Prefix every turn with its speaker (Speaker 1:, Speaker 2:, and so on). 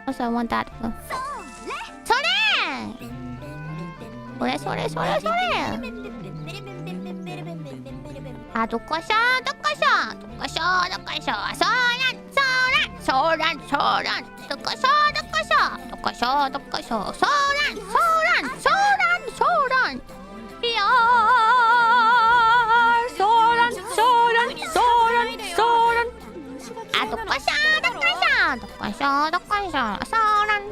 Speaker 1: Also I want that. 소래! 소래. 아, 독거셔. 소란. 독거셔. 소란. 이야. 소란. 아, 독거셔. 소란.